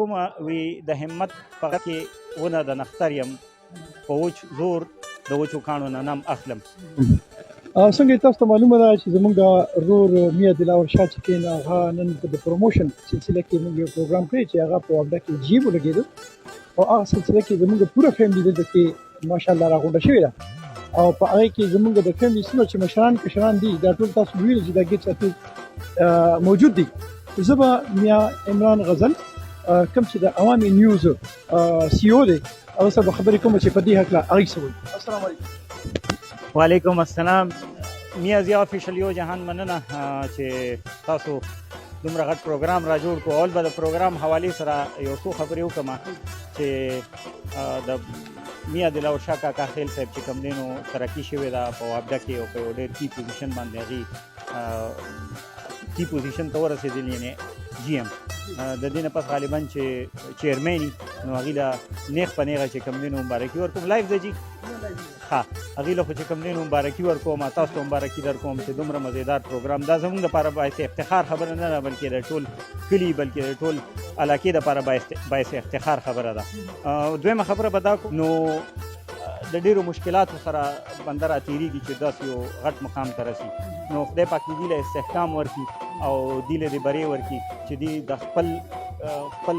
کومه وی د همت په کې ونه د نختر یم په وچ زور د وچو کاڼو نه نم اخلم. څنګه تاسو ته معلومه ده چې زمونږ رور میا دلاور شاه چې کین هغه نن د پروموشن سلسله کې موږ یو پروګرام کړی چې هغه په وابډه کې جیب ولګېدو او هغه سلسله کې زمونږ پوره فیملی دلته کې ماشاءالله راغونډه شوې ده او په هغه کې زمونږ د فیملی څخه چې مشران دي دا ټول تاسو ویل چې دا کې موجود دي. زه به میا عمران غزل کوم چې د عوامي نیوز سی او دی هغه سره خبرې کوم چې په دې هکله هغه څه وایي. السلام علیکم. وعلیکم السلام. میا ضیا افیشل یو جهان مننه چې تاسو دومره غټ پروګرام را جوړ کو. اول به د پروګرام حوالې سره یو څو خبرې وکړم چې د میا دلاور شاه کاکا خیل صاحب چې کوم دی نو ترقي شوې ده په وابډه کې او په یو ډېر کی پوزیشن باندې هغې کی پوزیشن ته ورسېدلي یعنې جی ایم د دې نه پس غالبا چې چیرمین نو هغې له نیغ په نیغه چې کوم دی نو مبارکي ورکوم. لایف ده جي ها هغې له خو چې کوم دی نو مبارکي ورکوم تاسو ته مبارکي در کوم چې دومره مزیدار پروګرام دا زموږ دپاره باعث افتخار خبره نه ده بلکې د ټول کلي بلکې د ټول علاقې دپاره باعث افتخار خبره ده. دویمه خبره به دا نو د ډېرو مشکلاتو سره بنده را تېرېږي چې داسې یو غټ مقام ته رسي نو خدای پاک دې له استحکام ورکړي او دې له دې برې ورکړي چې دې د خپل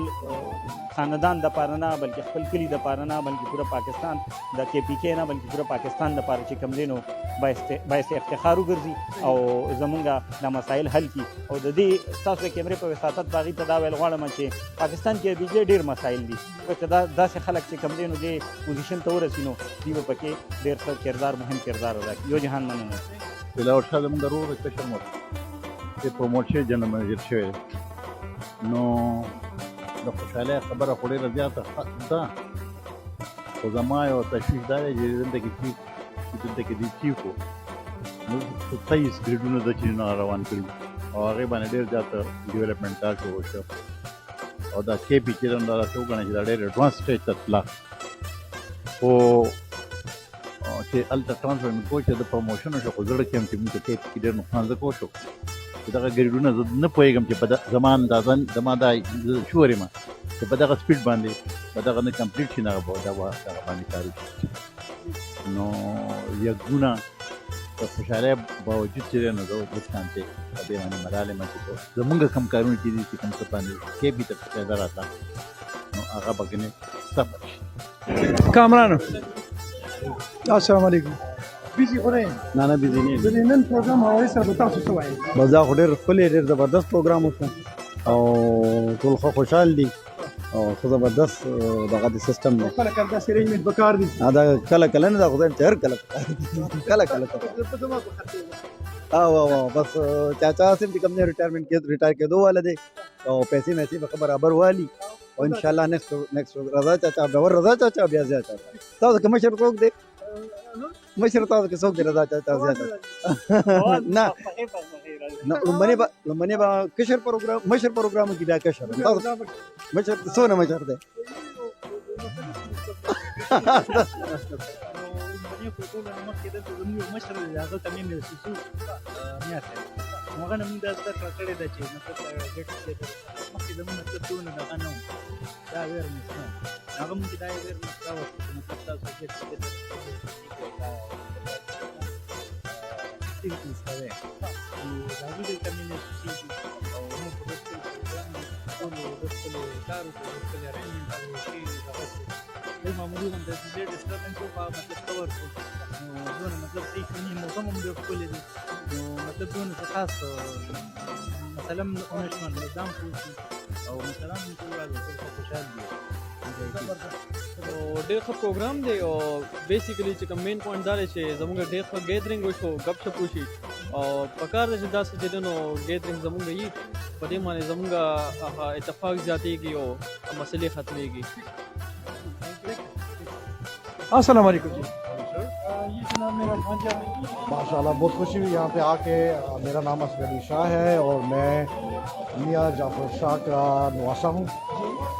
خاندان دپاره نه بلکې خپل کلي دپاره نه بلکې پوره پاکستان د کې پي کې نه بلکې پوره پاکستان دپاره چې کوم دی نو باعث افتخار وګرځي او زمونږ دا مسایل حل کړي. او د دې ستاسو د کیمرې په وساطت به هغې ته دا ویل غواړم چې پاکستان کې د بجلۍ ډېر مسایل دي که داسې خلک چې کوم دی نو دې پوزیشن ته ورسي نو دوی به پکې ډېر ښه کردار مهم کردار ادا کړي. یو جهان مننه. دلاور شاه زموږ د ورور کشر مور چې پروموټ شوی جنرال منیجر شوی نو د خوشحالۍ خبره خو ډېره زیاته ده خو زما یو تشویش دا دی چې دلته کې دي چیف و نو 23 ګریډونه ده چې روان کړي او هغې باندې ډېر زیاته ډیولپمنټ کار شروع شو او دا کې پي چې دا راته وګڼه چې دا ډېر ایډوانس سټیج ته تله خو چې هلته ټرانسفرمنټ کوچ د پروموشن وشو خو زړه کې هم چې موږ ته کې پي کې ډېر نقصان ځکه وشو چې دغه ګریډونه زه نه پوهېږم چې په زما دا شور یم چې په دغه سپیډ باندې به دغه نه کمپلیټ شي نه به دغه باندې کاري شي نو یګونه د خوشحالۍ باوجود چې دی نو زه اوس شانتې په دې باندې ملال یم چې زمونږ کم کارونه چې دي چې کوم څه باندې کې بي ته فایده راته نو هغه به ګنې صفر شي. کامران السلام علیکم. بیزی خو نه نه بیزی نه د نن پروګرام حوالې سره به تاسو څه وایي؟ بس دا خو ډېر ښکلی ډېر زبردست پروګرام وشو او ټول ښه خوشحال دي او ښه زبردست دغه د سیسټم دی. کله کله داسې ارینجمنټ پکار دي دا کله نه دا خو چې هر کله او بس چاچا سم چې کوم ریټایرمنټ ریټایر کېدو والا دی او پیسې به برابر والی او ان شاء الله نیکسټ رضا چاچا بیا زیات تاسو کوم مشر څوک دی مشر تاسو کې څوک دی رضا چاچا زیات نه لمنې به کشر پروګرام کې بیا کشر مشر څونه مشر دی مخکې دلته زموږ یو مشر دی هغه ته مې سوسو میا صاحب هغه نه موږ دا زده کړه کړې ده چې مطلب ګټ مخکې زموږ مطلب دونه دغه نه و دا اویرنس نه هغه موږ دا اویرنس راوستو چې مطلب تاسو ګټ سیلکس کوي نو د هغې دلته مې سوسي او موږ په خپل پروګرام ټولو د خپلو کارو په خپل ارینجمنټ او دغه دوی معمولي هم د دې ډسټربنس په مطلب کور کو نو دونه مطلب صحیح شونې موسم هم ډېر ښکلی دی نو مطلب دونه څه خاص مثلا اونشمن نظام پوه شي او مثلا هم ټول راځي ټول خوشحال دي ډېر ښه پروګرام دی او بیسیکلی چې کوم مین پوینټ دا دی چې زموږ ډېر ښه ګیدرینګ وشو ګپ شپ وشي او پکار ده چې داسې چې دی نو ګیدرینګ زموږ وي په دې باندې زموږ اتفاق زیاتېږي او مسلې ختمېږي. السلام علیکم جی. माशाल्लाह बहुत खुशी हुई यहाँ पे आके. मेरा नाम असगर अली शाह है और मैं मियाँ जाफर शाह का नवासा हूँ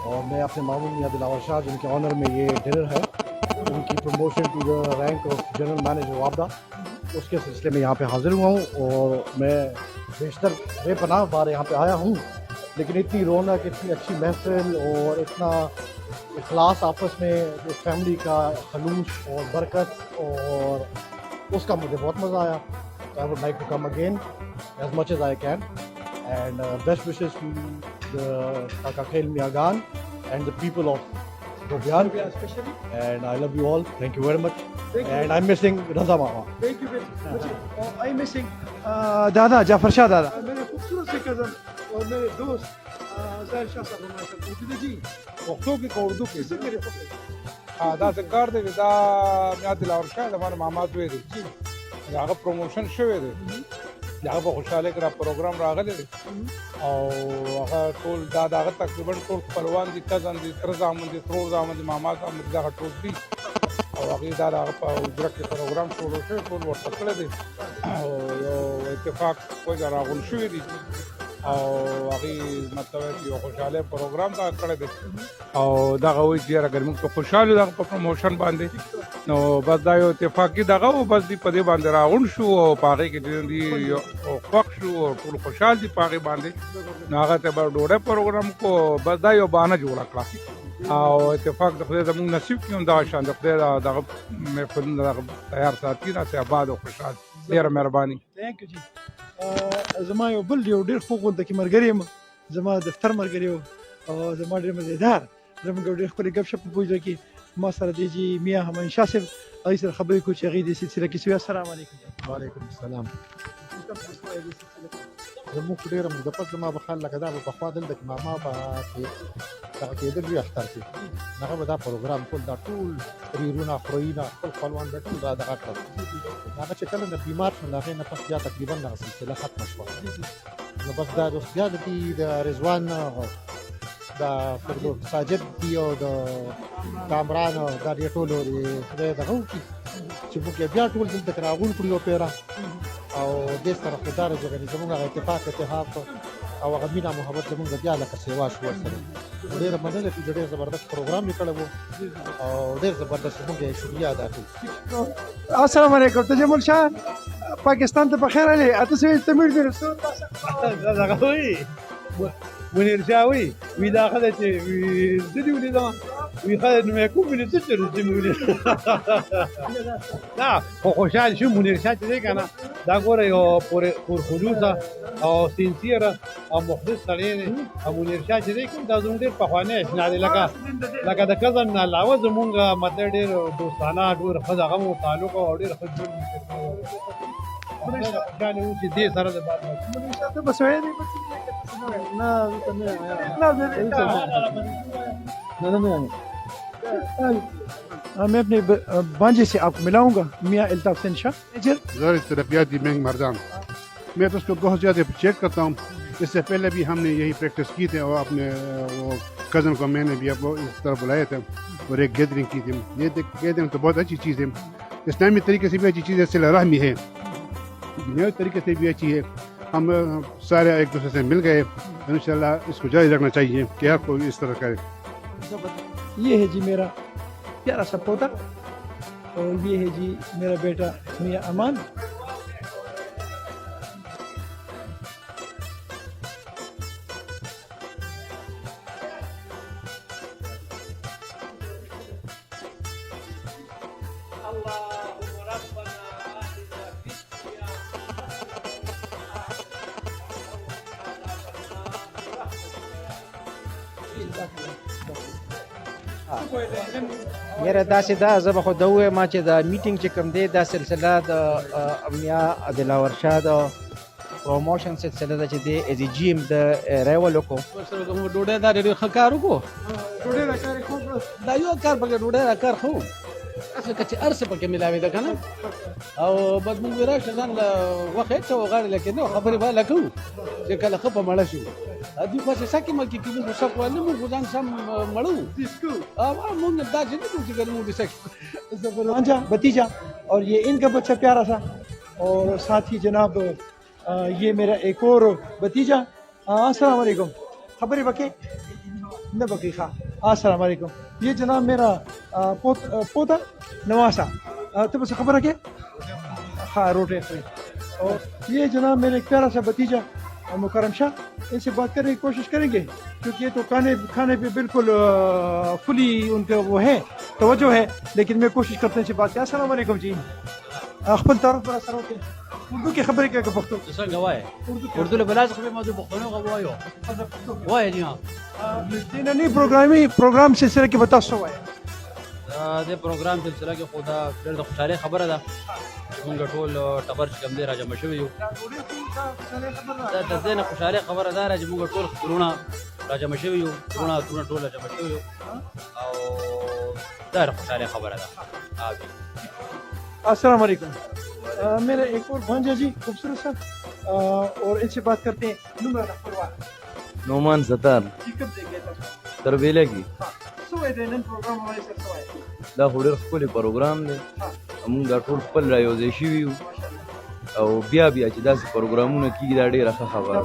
और मैं अपने मामू मियाँ दिलावर शाह जिनके ऑनर में ये डिनर है उनकी promotion to the rank of general manager वापदा उसके सिलसिले में यहाँ पे हाजिर हुआ हूँ और मैं बेशतर बेपनाह बार यहाँ पे आया हूँ लेकिन इतनी रौनक, इतनी अच्छी महफिल और इतना इखलास आपस में, जो फैमिली का खलूस और बरकत, और उसका मुझे बहुत मज़ा आया. I would like to come again as much as I can, and best wishes to the Kakakhel Miagan and the people of Dobian, especially. and I love you all. Thank you very much. Thank you. And I'm missing Raza Mama. Thank you very much. I'm missing दादा जाफर शाह दादा मेरे खूबसूरत से कज़न और मेरे दोस्त ज़ाहिर शाह साहब हमारे साथ मौजूद हैं जी. पख्तो की को उर्दू की इससे मेरे पसंद. हाँ दा से कर दे दा मियां दिलावर शाह हमारे मामा दुए दे यहाँ प्रमोशन शवे दे यहाँ पर खुशहाली का प्रोग्राम रागले दे और अगर टोल दादा तकरीबन टोल पलवान दी कज़न दी तरजामन दी त्रोर जामन दी मामा जामन दी टोल दी और अगर दादा उजरत के प्रोग्राम शुरू से टोल वो तकले दे और इत्तेफाक कोई जरा गुलशुई दी और अभी मतलब है कि खुशहाली प्रोग्राम का करे दे और दागा वही दिया अगर मुझको खुशहाली दागा पर प्रमोशन बांधे नो बस दायो इत्तेफाकी दागा वो बस दी पदे बांधे राउंड शू और पागे के दी पक्षु और पूरा खुशहाल दी पागे बांधे नागा ते बार डोड़े प्रोग्राम को बस दायो बाना जोड़ा कला और इत्तेफाक दखले जमुन नसीब क्यों दागा शान दखले दागा मैं फिल्म दागा तैयार साथी ना से आबाद और खुशहाल ډیره مهرباني. Thank you جی. زما یو بل یو ډېر خوږ غونډه کې ملګری یم، زما دفتر ملګری و او زما ډېر مزیدار، زموږ ډېر ښکلې ګپ شپ په پوجا کې ما سره دی جی میاں همایون شاه صاحب هغې سره خبرې کوو چې هغې دې سلسله کې سوي. السلام علیکم. وعلیکم السلام. زموږ خو ډېره موده پس زما به خیال لکه دا به پخوا دلته کې ماما به دغه کېدل وي اختر کې، هغه به دا پروګرام کول، دا ټول ریرونه خوریونه خپل خپلوان به ټول را دغه کړل. هغه چې کله نه بیمار شو، هغې نه پس بیا تقریبا دغه سلسله ختمه شوه. نو بس دا اوس بیا د رضوان د فردوس ساجد دي او د کامران دا دې ټولو خدای دغه وکړي چې موږ بیا ټول دلته راغون کړي او پیره او دې سره خدای راځي زموږ هغه اتفاق او هغه مینا محبت زموږ بیا لکه سیوا شو ورسره. ډېره مننه چې ډېر زبردست پروګرام یې کړی و او ډېر زبردست موږ یې شکریه ادا کړو. السلام علیکم. تجمل شاه پاکستان ته بخیر علي اته سوي تمیر دې رسول دغه وي منیر شاه وي وي دا خدای چې د دې ولې دا وي خدای نو مې کوم نه څه تر دې مولې دا خو خوشاله شو منیر شاه چې کنه دا ګوره یو پر خلوصه او سینسیره او مخلص سړی دی. او منیر شاه چې کوم دا زموږ ډېر پخوانی اشنا دی، لکه د کزن نه علاوه زموږ مطلب ډېر دوستانه ډېر ښه دغه مو تعلق او ډېر ښه ژوند خوشاله و چې دې سره د باد ته بس وایې نه मैं अपने भांजे से आपको मिलाऊंगा, मियाँ अल्ताफ हुसैन शाह. ज़ाहिर तरबियाती बैंक मर्दान, मैं तो उसको बहुत ज़्यादा अप्रिशिएट करता हूँ. इससे पहले भी हमने यही प्रैक्टिस की थी और अपने वो कज़न को मैंने भी अब इस तरह बुलाया था और एक गैदरिंग की थी. ये गैदरिंग तो बहुत अच्छी चीज़ है, इस्लामी तरीके से भी अच्छी चीज़ है, सिला रहमी है, दुनियावी तरीके से भी अच्छी है. हम सारे एक दूसरे से मिल गए, इंशाल्लाह इसको जारी रखना चाहिए कि हर कोई इस तरह करे. ये है जी मेरा प्यारा सा पोता और ये है जी मेरा बेटा मियाँ अमान. یاره داسې دا زه به خو ده ووایم چې د میټینګ چې کوم دی دا سلسله د میاں دلاور شاه د پروموشن سلسله ده چې دی ایز ای جی ایم د ریول وکړو سره زموږ ډوډۍ دا ډېر ښه کار وکړو. ډوډۍ راکارې خوب دا یو کار پکې ډوډۍ را کار خو اصل که چې هر څه پکې ملاوي ده که نه او بس موږ راشه ځان له غوښه هېڅ وغاړې لکې نه خبرې به هله کوو چې کله ښه په مړه شو دوی خو چې سکې ملکې کېږي خو سک ویل نه موږ ځان سم مړو موږ دا چې نه کوو چې کله موږ د سک भांजा भतीजा और ये इनका बच्चा प्यारा सा और साथ ही जनाब ये मेरा एक और भतीजा. अस्सलाम वालेकुम. खबरें बके न बकी खा. अस्सलाम वालेकुम. ये जनाब मेरा पोता नवासा. तो बस खबर है क्या हाँ रोटे और ये जनाब मेरा एक प्यारा सा भतीजा मुकरम शाह इनसे बात करने की कोशिश करेंगे क्योंकि ये तो खाने पे बिल्कुल फुली उनका वो है तवज्जो है, लेकिन मैं कोशिश करता हूँ इनसे बात करें। अस्सलाम वालेकुम जी, خپل تعارف را سره وکړئ. اردو کې خبرې کوي که پښتو؟ څنګه وایي اردو له بلاس خو ما د پښتنو غوايو وایي جی ها نننی پروګرام سلسله کې به تاسو وایي د پروګرام سلسله کې خو دا ډېر د خوشحالۍ خبره ده چې موږ ټول ټبر چې کوم دی راجمع شوي یو. دا د دې نه خوشحالۍ خبره ده چې موږ ټول خپلونه راجمع شوي یو، خپلونه ټول راجمع شوي یو او دا د خوشحالۍ خبره ده. अस्सलाम वालेकुम। मेरा एक और भांजा जी खूबसूरत सा और इनसे बात करते हैं। नोमान सतार कब देखे तरबेले की प्रोग्राम हमारे सर सवाए دا هډر خپل پروګرام دی، موږ دا ټول خپل رايوځای شوي یو او بیا چې داسې پروګرامونه کېږي دا ډېره ښه خبره